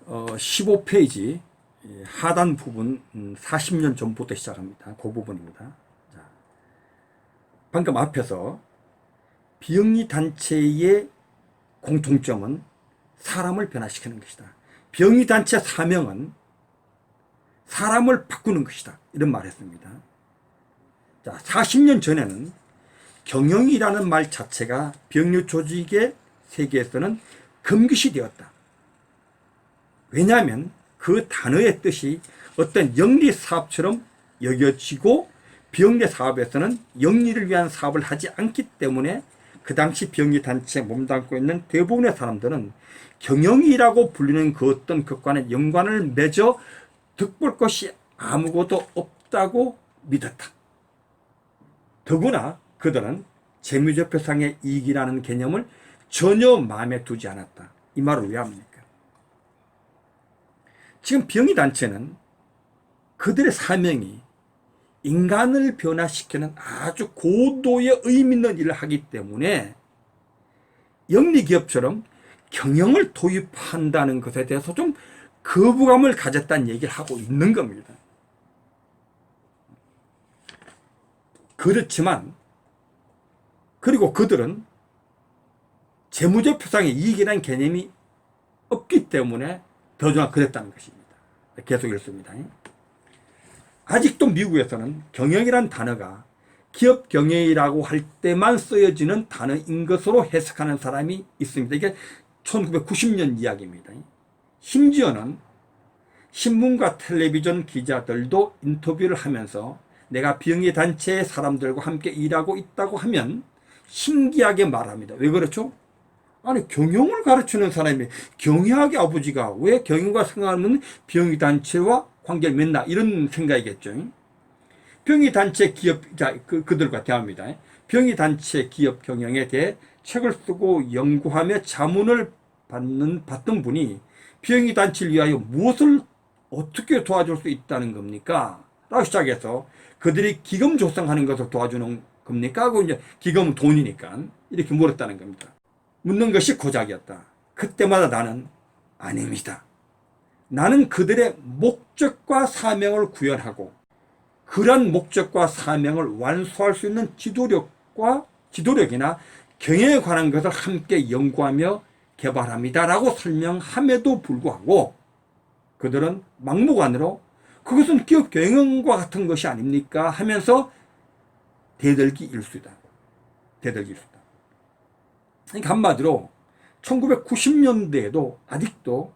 15페이지 하단 부분 40년 전부터 시작합니다. 그 부분입니다. 자, 방금 앞에서 비영리 단체의 공통점은 사람을 변화시키는 것이다. 비영리 단체 사명은 사람을 바꾸는 것이다. 이런 말을 했습니다. 자, 40년 전에는 경영이라는 말 자체가 비영리 조직의 세계에서는 금기시 되었다. 왜냐하면 그 단어의 뜻이 어떤 영리 사업처럼 여겨지고 비영리 사업에서는 영리를 위한 사업을 하지 않기 때문에 그 당시 비영리 단체에 몸담고 있는 대부분의 사람들은 경영이라고 불리는 그 어떤 것과는 연관을 맺어 득볼 것이 아무것도 없다고 믿었다. 더구나 그들은 재무제표상의 이익이라는 개념을 전혀 마음에 두지 않았다. 이 말을 왜 합니까? 지금 비영리 단체는 그들의 사명이 인간을 변화시키는 아주 고도의 의미 있는 일을 하기 때문에 영리기업처럼 경영을 도입한다는 것에 대해서 좀 거부감을 가졌다는 얘기를 하고 있는 겁니다. 그렇지만 그리고 그들은 재무제표상의 이익이라는 개념이 없기 때문에 더구나 그랬다는 것입니다. 계속 읽습니다. 아직도 미국에서는 경영이란 단어가 기업 경영이라고 할 때만 쓰여지는 단어인 것으로 해석하는 사람이 있습니다. 이게 1990년 이야기입니다. 심지어는 신문과 텔레비전 기자들도 인터뷰를 하면서 내가 비영리 단체의 사람들과 함께 일하고 있다고 하면 신기하게 말합니다. 왜 그렇죠? 아니, 경영을 가르치는 사람이 경영학의 아버지가 왜 경영과 생각하면 비영리 단체와 관계를 맺나, 이런 생각이겠죠. 비영리 단체 기업, 그들과 대화입니다. 비영리 단체 기업 경영에 대해 책을 쓰고 연구하며 자문을 받던 분이 비영리 단체를 위하여 무엇을 어떻게 도와줄 수 있다는 겁니까? 라고 시작해서 그들이 기금 조성하는 것을 도와주는 겁니까? 하고 이제 기금은 돈이니까 이렇게 물었다는 겁니다. 묻는 것이 고작이었다. 그때마다 나는 아닙니다. 나는 그들의 목적과 사명을 구현하고 그런 목적과 사명을 완수할 수 있는 지도력이나 경영에 관한 것을 함께 연구하며 개발합니다. 라고 설명함에도 불구하고 그들은 막무가내로 그것은 기업 경영과 같은 것이 아닙니까? 하면서 대들기 일수다. 그러니까 한마디로 1990년대에도 아직도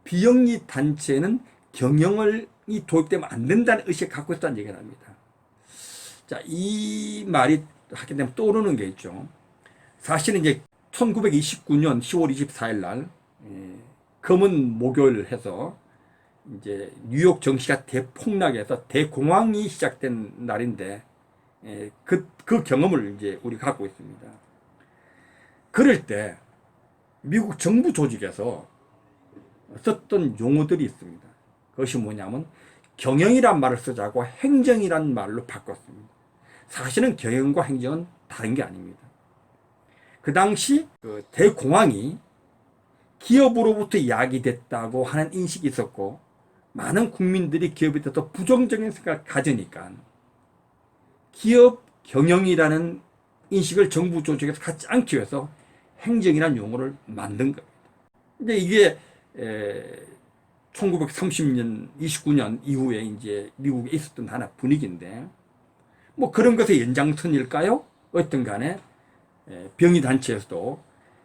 비영리 단체는 경영이 도입되면 안 된다는 의식을 갖고 있다는 얘기를 합니다. 자, 이 말이 하게 되면 떠오르는 게 있죠. 사실은 이제 1929년 10월 24일 날 검은 목요일을 해서 이제 뉴욕 정시가 대폭락해서 대공황이 시작된 날인데 그 경험을 이제 우리 갖고 있습니다. 그럴 때 미국 정부 조직에서 썼던 용어들이 있습니다. 그것이 뭐냐면 경영이란 말을 쓰자고 행정이란 말로 바꿨습니다. 사실은 경영과 행정은 다른 게 아닙니다. 그 당시 그 대공황이 기업으로부터 야기됐다고 하는 인식이 있었고 많은 국민들이 기업에 대해서 부정적인 생각을 가지니까 기업 경영이라는 인식을 정부 조직에서 갖지 않기 위해서 행정이라는 용어를 만든 겁니다. 근데 이게 1930년, 29년 이후에 이제 미국에 있었던 하나 분위기인데, 뭐 그런 것의 연장선일까요? 어떤 간에 비영리 단체에서도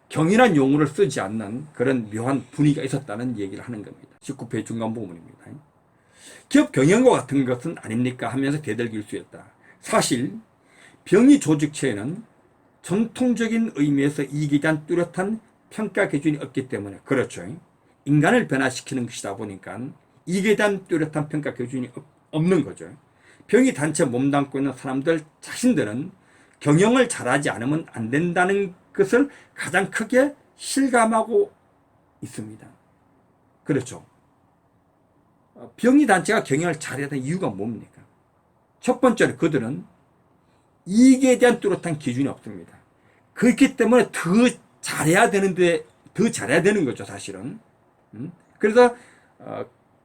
경이란 용어를 쓰지 않는 그런 묘한 분위기가 있었다는 얘기를 하는 겁니다. 19페이지 중간 부분입니다. 기업 경영과 같은 것은 아닙니까? 하면서 대들기를 수했다. 사실 비영리 조직체에는 전통적인 의미에서 이익에 대한 뚜렷한 평가 기준이 없기 때문에, 그렇죠, 인간을 변화시키는 것이다 보니까 이익에 대한 뚜렷한 평가 기준이 없는 거죠. 비영리 단체에 몸담고 있는 사람들 자신들은 경영을 잘하지 않으면 안 된다는 것을 가장 크게 실감하고 있습니다. 그렇죠. 비영리 단체가 경영을 잘해야 되는 이유가 뭡니까? 첫 번째로 그들은 이익에 대한 뚜렷한 기준이 없습니다. 그렇기 때문에 더 잘해야 되는 거죠, 사실은. 그래서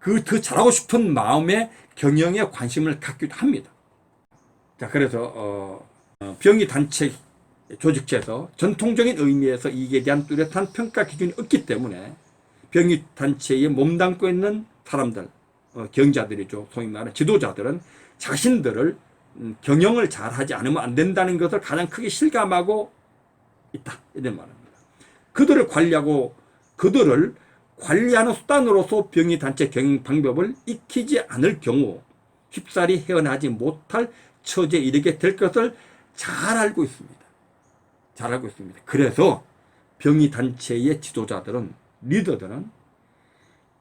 그 더 잘하고 싶은 마음에 경영에 관심을 갖기도 합니다. 자, 그래서 병의 단체 조직체에서 전통적인 의미에서 이익에 대한 뚜렷한 평가 기준이 없기 때문에 병의 단체에 몸담고 있는 사람들, 경자들이죠. 소위 말하는 지도자들은 자신들을 경영을 잘하지 않으면 안 된다는 것을 가장 크게 실감하고 있다, 이런 말입니다. 그들을 관리하는 수단으로서 병의 단체 경영 방법을 익히지 않을 경우 쉽사리 헤어나지 못할 처지에 이르게 될 것을 잘 알고 있습니다. 잘 알고 있습니다. 그래서 병의 단체의 지도자들은, 리더들은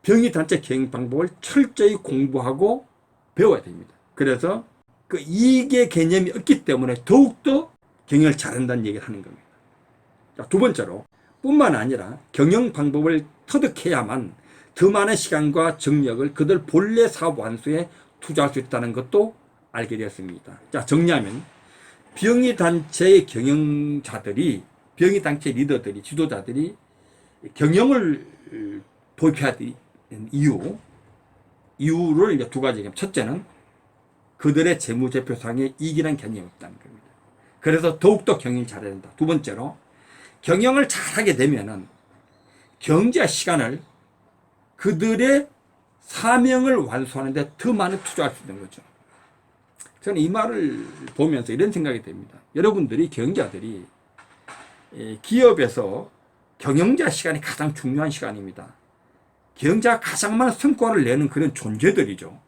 병의 단체 경영 방법을 철저히 공부하고 배워야 됩니다. 그래서 그 이익의 개념이 없기 때문에 더욱더 경영을 잘한다는 얘기를 하는 겁니다. 자, 두 번째로, 뿐만 아니라 경영 방법을 터득해야만 더 많은 시간과 정력을 그들 본래 사업 완수에 투자할 수 있다는 것도 알게 되었습니다. 자, 정리하면 병의 단체의 경영자들이, 병의 단체 리더들이, 지도자들이 경영을 도입해야 되는 이유를 이제 두 가지. 첫째는 그들의 재무제표상에 이익이라는 개념이 없다는 겁니다. 그래서 더욱더 경영을 잘해야 된다. 두 번째로, 경영을 잘하게 되면은 경제와 시간을 그들의 사명을 완수하는 데 더 많이 투자할 수 있는 거죠. 저는 이 말을 보면서 이런 생각이 듭니다. 여러분들이, 경영자들이 기업에서 경영자 시간이 가장 중요한 시간입니다. 경영자가 가장 많은 성과를 내는 그런 존재들이죠.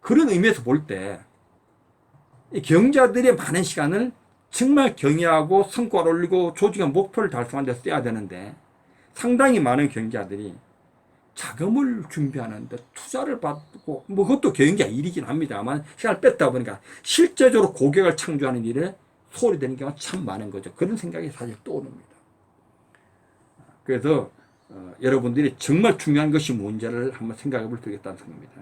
그런 의미에서 볼 때 경영자들의 많은 시간을 정말 경영하고 성과를 올리고 조직의 목표를 달성하는 데 써야 되는데, 상당히 많은 경영자들이 자금을 준비하는데 투자를 받고, 뭐 그것도 경영자 일이긴 합니다만 시간을 뺐다 보니까 실제적으로 고객을 창조하는 일에 소홀히 되는 경우가 참 많은 거죠. 그런 생각이 사실 떠오릅니다. 그래서 여러분들이 정말 중요한 것이 뭔지를 한번 생각해 볼 수 있겠다는 생각입니다.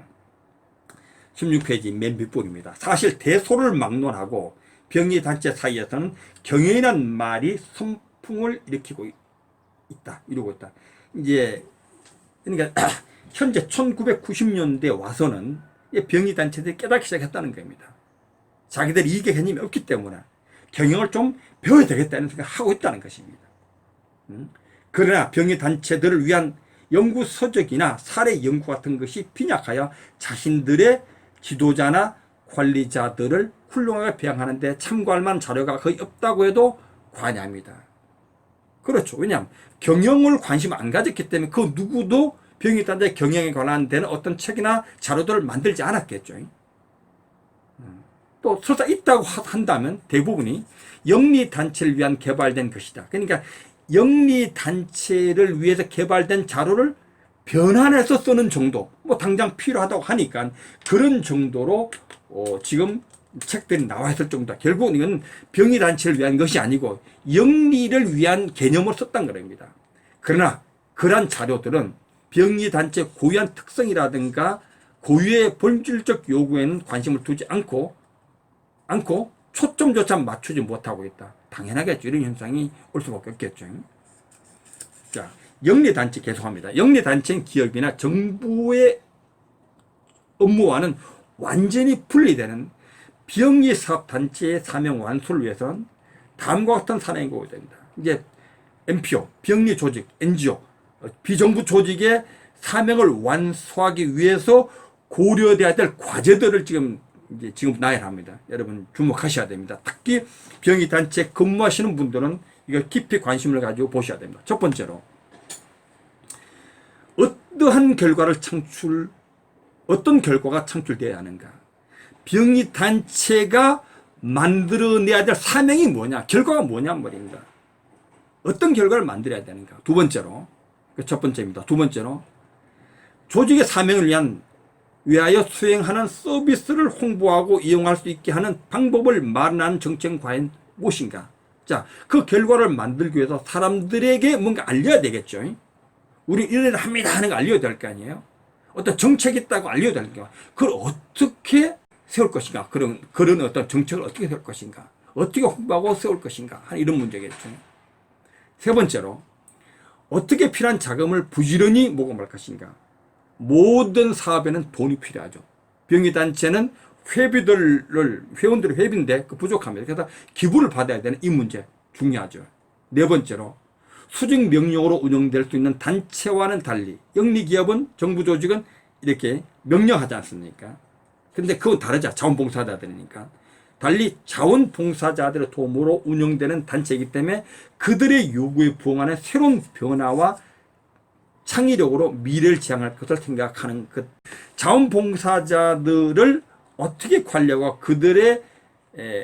16페이지 맨 밑부분입니다. 사실 대소를 막론하고 병의 단체 사이에서는 경영이라는 말이 선풍을 일으키고 이루고 있다. 이제 그러니까 현재 1990년대 와서는 병의 단체들이 깨닫기 시작했다는 겁니다. 자기들 이익의 개념이 없기 때문에 경영을 좀 배워야 되겠다는 생각을 하고 있다는 것입니다. 그러나 병의 단체들을 위한 연구 서적이나 사례 연구 같은 것이 빈약하여 자신들의 지도자나 관리자들을 훌륭하게 배양하는 데 참고할 만한 자료가 거의 없다고 해도 과언합니다. 그렇죠. 왜냐하면 경영을 관심 안 가졌기 때문에 그 누구도 병의 단체 경영에 관한 어떤 책이나 자료들을 만들지 않았겠죠. 또 설사 있다고 한다면 대부분이 영리단체를 위한 개발된 것이다. 그러니까 영리단체를 위해서 개발된 자료를 변환해서 쓰는 정도, 뭐 당장 필요하다고 하니까 그런 정도로 지금 책들이 나와 있을 정도다. 결국은 이건 병의 단체를 위한 것이 아니고 영리를 위한 개념을 썼다는 겁니다. 그러나 그러한 자료들은 병의 단체 고유한 특성이라든가 고유의 본질적 요구에는 관심을 두지 않고 초점조차 맞추지 못하고 있다. 당연하겠죠. 이런 현상이 올 수밖에 없겠죠. 자, 영리단체 계속합니다. 영리단체는 기업이나 정부의 업무와는 완전히 분리되는 병리사업단체의 사명 완수를 위해서는 다음과 같은 사명이 있어야 됩니다. 이제 NPO, 병리조직, NGO, 비정부 조직의 사명을 완수하기 위해서 고려돼야 될 과제들을 지금 나열합니다. 여러분 주목하셔야 됩니다. 특히 병의단체 근무하시는 분들은 이거 깊이 관심을 가지고 보셔야 됩니다. 첫 번째로, 어떤 결과가 창출되어야 하는가? 병의단체가 만들어내야 될 사명이 뭐냐? 결과가 뭐냐 말입니다. 어떤 결과를 만들어야 되는가? 두 번째로, 첫 번째입니다. 두 번째로, 조직의 사명을 위하여 수행하는 서비스를 홍보하고 이용할 수 있게 하는 방법을 마련하는 정책은 과연 무엇인가? 자, 그 결과를 만들기 위해서 사람들에게 뭔가 알려야 되겠죠. 우리 이런 일을 합니다 하는 거 알려야 될 거 아니에요? 어떤 정책이 있다고 알려야 될 거. 그걸 어떻게 세울 것인가? 그런 어떤 정책을 어떻게 세울 것인가? 어떻게 홍보하고 세울 것인가? 하는 이런 문제겠죠. 세 번째로, 어떻게 필요한 자금을 부지런히 모금할 것인가? 모든 사업에는 돈이 필요하죠. 병의단체는 회원들의 회비인데 그 부족합니다. 그래서 기부를 받아야 되는 이 문제 중요하죠. 네 번째로 수직 명령으로 운영될 수 있는 단체와는 달리 영리기업은 정부 조직은 이렇게 명령하지 않습니까? 근데 그건 다르죠. 자원봉사자들이니까. 달리 자원봉사자들의 도움으로 운영되는 단체이기 때문에 그들의 요구에 부응하는 새로운 변화와 창의력으로 미래를 지향할 것을 생각하는 것. 자원봉사자들을 어떻게 관리하고 그들의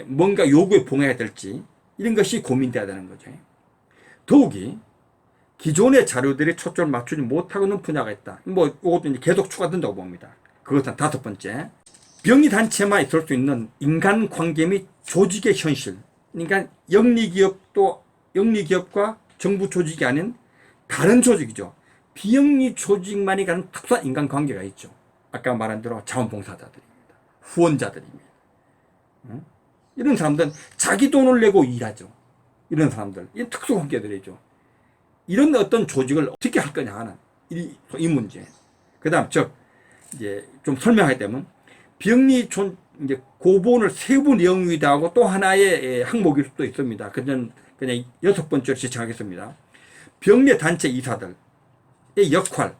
뭔가 요구에 부응해야 될지 이런 것이 고민돼야 되는 거죠. 더욱이 기존의 자료들이 초점을 맞추지 못하고 있는 분야가 있다. 이것도 이제 계속 추가된다고 봅니다. 그것은 다섯 번째. 병의단체만 있을 수 있는 인간관계 및 조직의 현실. 그러니까 영리기업과 정부 조직이 아닌 다른 조직이죠. 비영리 조직만이 가는 특수한 인간관계가 있죠. 아까 말한 대로 자원봉사자들입니다. 후원자들입니다. 이런 사람들은 자기 돈을 내고 일하죠. 이런 사람들. 이 특수관계들이죠. 이런 어떤 조직을 어떻게 할 거냐 하는 이 문제. 그 다음, 이제 좀 설명하게 되면, 병리 이제 고본을 세부 영역이 하고 또 하나의 항목일 수도 있습니다. 그냥 여섯 번째로 지칭하겠습니다. 병리 단체 이사들의 역할.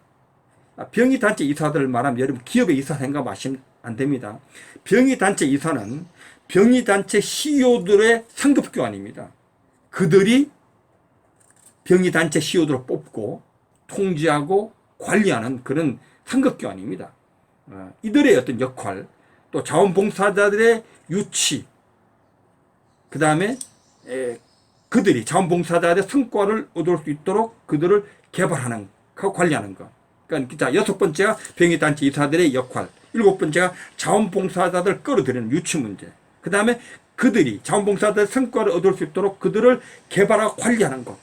병리 단체 이사들을 말하면 여러분 기업의 이사 생각하시면 안 됩니다. 병리 단체 이사는 병리 단체 CEO들의 상급기관입니다. 그들이 병리 단체 CEO들을 뽑고 통제하고 관리하는 그런 상급기관입니다. 이들의 어떤 역할, 또 자원봉사자들의 유치, 그 다음에 그들이 자원봉사자들의 성과를 얻을 수 있도록 그들을 개발하는, 관리하는 것. 그러니까 여섯 번째가 병의단체 이사들의 역할, 일곱 번째가 자원봉사자들 끌어들이는 유치 문제, 그 다음에 그들이 자원봉사자들의 성과를 얻을 수 있도록 그들을 개발하고 관리하는 것,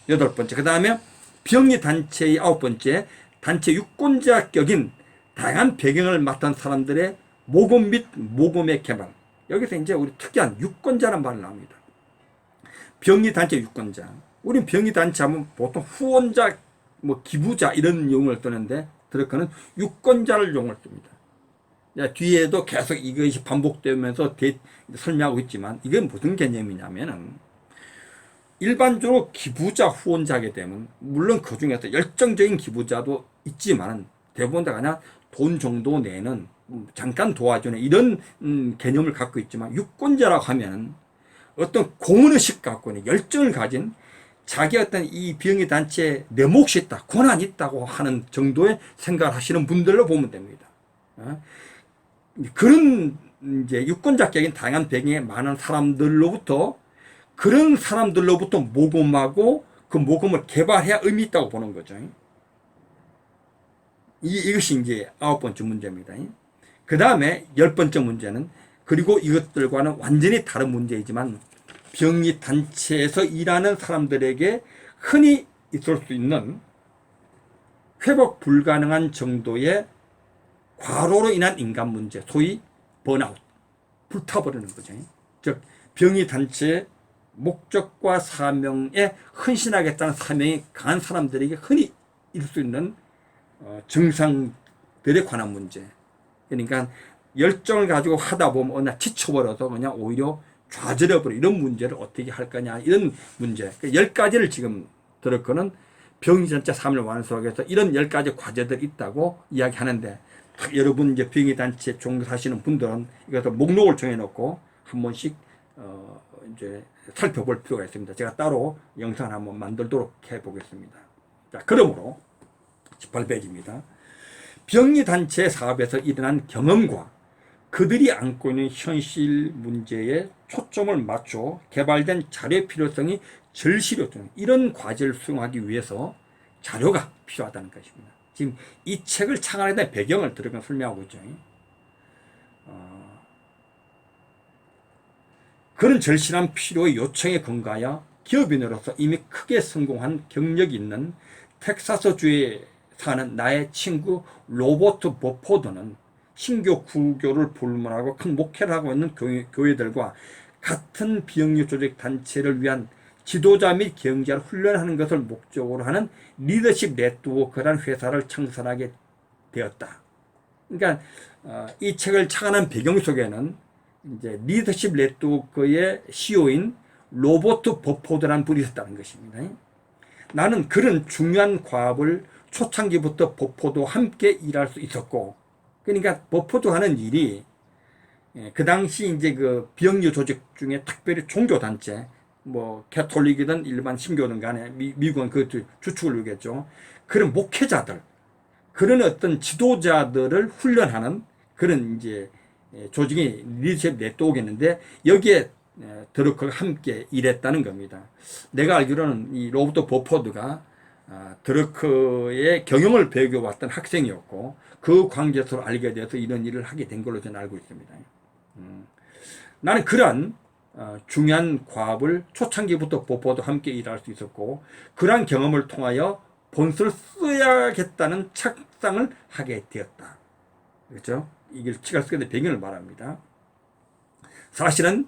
여덟 번째. 그 다음에 병의단체의 아홉 번째, 단체 유권자격인 다양한 배경을 맡은 사람들의 모금 및 모금의 개발. 여기서 이제 우리 특이한 유권자라는 말이 나옵니다. 병의단체 유권자. 우린 병의단체 하면 보통 후원자, 기부자 이런 용어를 쓰는데 드러커는 유권자를 용어를 씁니다. 뒤에도 계속 이것이 반복되면서 설명하고 있지만 이게 무슨 개념이냐면은 일반적으로 기부자, 후원자게 되면 물론 그 중에서 열정적인 기부자도 있지만 대부분 다 그냥 돈 정도 내는 잠깐 도와주는 이런 개념을 갖고 있지만 유권자라고 하면 어떤 공헌의식 갖고 있는 열정을 가진 자기 어떤 이 병의 단체에 내 몫이 있다, 권한이 있다고 하는 정도의 생각을 하시는 분들로 보면 됩니다. 그런 이제 유권자격인 다양한 배경에 많은 사람들로부터 그런 사람들로부터 모금하고 그 모금을 개발해야 의미 있다고 보는 거죠. 이것이 이제 아홉 번째 문제입니다. 그 다음에 열 번째 문제는 그리고 이것들과는 완전히 다른 문제이지만 병의 단체에서 일하는 사람들에게 흔히 있을 수 있는 회복 불가능한 정도의 과로로 인한 인간 문제, 소위 번아웃, 불타버리는 거죠. 즉 병의 단체의 목적과 사명에 헌신하겠다는 사명이 강한 사람들에게 흔히 있을 수 있는 증상들에 관한 문제. 그러니까 열정을 가지고 하다 보면 그냥 지쳐버려서 그냥 오히려 좌절해버려. 이런 문제를 어떻게 할 거냐 이런 문제. 10가지를 지금 들었거는 병의단체 삶을 완수하기 위해서 이런 10가지 과제들이 있다고 이야기하는데 여러분 이제 병의단체 종사하시는 분들은 이것을 목록을 정해놓고 한 번씩 이제 살펴볼 필요가 있습니다. 제가 따로 영상을 한번 만들도록 해보겠습니다. 자, 그러므로 18페이지입니다. 병의단체 사업에서 일어난 경험과 그들이 안고 있는 현실 문제에 초점을 맞춰 개발된 자료의 필요성이 절실하죠. 이런 과제를 수행하기 위해서 자료가 필요하다는 것입니다. 지금 이 책을 창안에 대한 배경을 들으면 설명하고 있죠. 그런 절실한 필요의 요청에 근거하여 기업인으로서 이미 크게 성공한 경력이 있는 텍사스주에 사는 나의 친구 로버트 버포드는 신교 구교를 불문하고 큰 목회를 하고 있는 교회들과 같은 비영리 조직 단체를 위한 지도자 및 경제를 훈련하는 것을 목적으로 하는 리더십 네트워크라는 회사를 창설하게 되었다. 그러니까 이 책을 창안한 배경 속에는 이제 리더십 네트워크의 CEO인 로버트 버포드라는 분이 있었다는 것입니다. 나는 그런 중요한 과업을 초창기부터 버포드와 함께 일할 수 있었고, 그러니까 버포드가 하는 일이 그 당시 이제 그 비영리 조직 중에 특별히 종교단체, 뭐 캐톨릭이든 일반 신교든 간에 미국은 그 주축을 이루겠죠. 그런 목회자들, 그런 어떤 지도자들을 훈련하는 그런 이제 조직이 리더십 네트워크였는데, 여기에 드러크가 함께 일했다는 겁니다. 내가 알기로는 이 로버트 버포드가 드러크의 경영을 배워왔던 학생이었고, 그 관계에서 알게 돼서 이런 일을 하게 된 걸로 저는 알고 있습니다. 나는 그러한 중요한 과업을 초창기부터 버포드와 함께 일할 수 있었고, 그러한 경험을 통하여 본서를 써야겠다는 착상을 하게 되었다. 그렇죠? 이게 책을 쓰게 된 배경을 말합니다. 사실은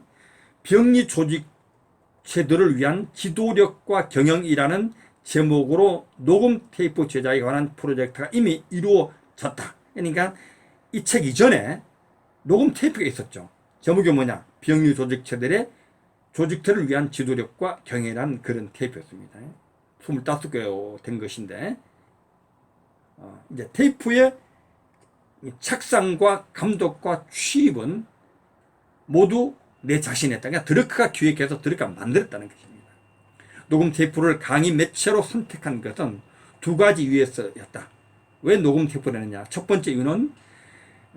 병리 조직체들을 위한 지도력과 경영이라는 제목으로 녹음 테이프 제작에 관한 프로젝트가 이미 이루어졌다. 그러니까 이 책 이전에 녹음 테이프가 있었죠. 제목이 뭐냐? 병리 조직체들의 조직체를 위한 지도력과 경영이라는 그런 테이프였습니다. 25개 된 것인데, 이제 테이프의 착상과 감독과 취입은 모두 내 자신이 했다. 그러니까 드러크가 기획해서 드러크가 만들었다는 것입니다. 녹음 테이프를 강의 매체로 선택한 것은 두 가지 이유에서였다. 왜 녹음 테이프를 했느냐? 첫 번째 이유는,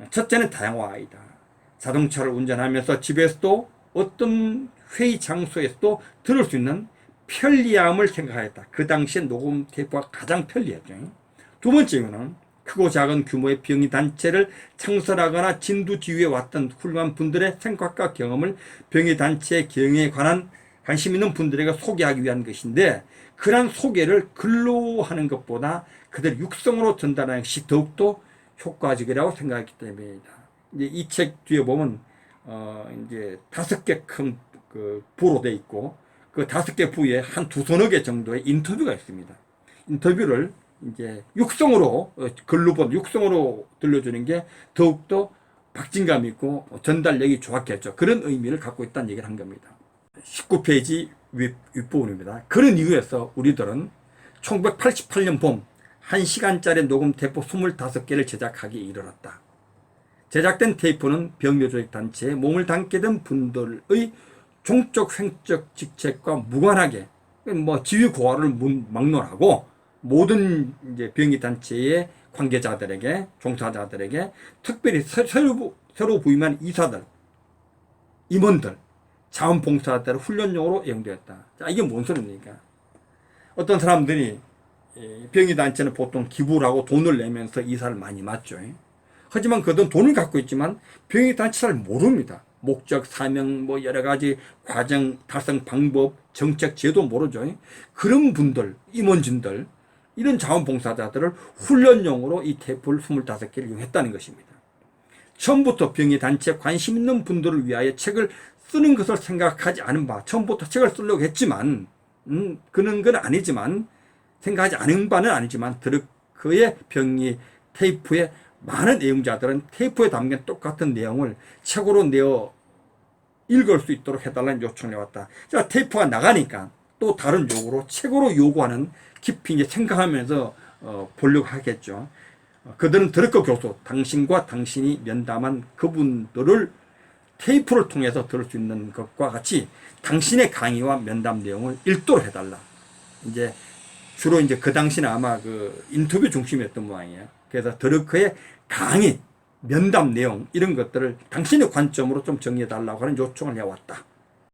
첫째는 다양화이다. 자동차를 운전하면서 집에서도 어떤 회의 장소에서도 들을 수 있는 편리함을 생각하였다. 그 당시에 녹음 테이프가 가장 편리했죠. 두 번째 이유는 크고 작은 규모의 병의 단체를 창설하거나 진두지휘해 왔던 훌륭한 분들의 생각과 경험을 병의 단체의 경영에 관한 관심 있는 분들에게 소개하기 위한 것인데, 그러한 소개를 글로 하는 것보다 그들 육성으로 전달하는 것이 더욱더 효과적이라고 생각했기 때문입니다. 이제 이 책 뒤에 보면 이제 5개 큰 그 부로 돼 있고, 그 5개 부에 한 두서너 개 정도의 인터뷰가 있습니다. 인터뷰를 이제 육성으로, 글로보다 육성으로 들려주는 게 더욱더 박진감 있고 전달력이 좋았겠죠. 그런 의미를 갖고 있다는 얘기를 한 겁니다. 19페이지 윗부분입니다. 그런 이유에서 우리들은 1988년 봄 1시간짜리 녹음 테이프 25개를 제작하기에 이르렀다. 제작된 테이프는 병리조직 단체에 몸을 담게 된 분들의 종적 횡적 직책과 무관하게 뭐 지위 고하를 막론하고 모든 이제 병의 단체의 관계자들에게, 종사자들에게, 특별히 새로 부임한 이사들, 임원들, 자원봉사자들의 훈련용으로 이용되었다. 자, 이게 뭔 소리입니까? 어떤 사람들이 병의 단체는 보통 기부를 하고 돈을 내면서 이사를 많이 맡죠. 하지만 그들은 돈을 갖고 있지만 병의 단체를 모릅니다. 목적, 사명, 뭐 여러 가지 과정, 달성 방법, 정책, 제도 모르죠. 그런 분들, 임원진들, 이런 자원봉사자들을 훈련용으로 이 테이프를 25개를 이용했다는 것입니다. 처음부터 병의 단체에 관심 있는 분들을 위하여 책을 쓰는 것을 생각하지 않은 바, 처음부터 책을 쓰려고 했지만, 그런 건 아니지만, 생각하지 않은 바는 아니지만, 드러크의 병의 테이프의 많은 애용자들은 테이프에 담긴 똑같은 내용을 책으로 내어 읽을 수 있도록 해달라는 요청을 해왔다. 자, 테이프가 나가니까 또 다른 요구로 책으로 요구하는 깊이 이제 생각하면서 보려고 하겠죠. 그들은 드러크 교수, 당신과 당신이 면담한 그분들을 테이프를 통해서 들을 수 있는 것과 같이 당신의 강의와 면담 내용을 읽도록 해달라. 이제 주로 이제 그 당시는 아마 그 인터뷰 중심이었던 모양이에요. 그래서 드러크의 강의, 면담 내용 이런 것들을 당신의 관점으로 좀 정리해 달라고 하는 요청을 해왔다.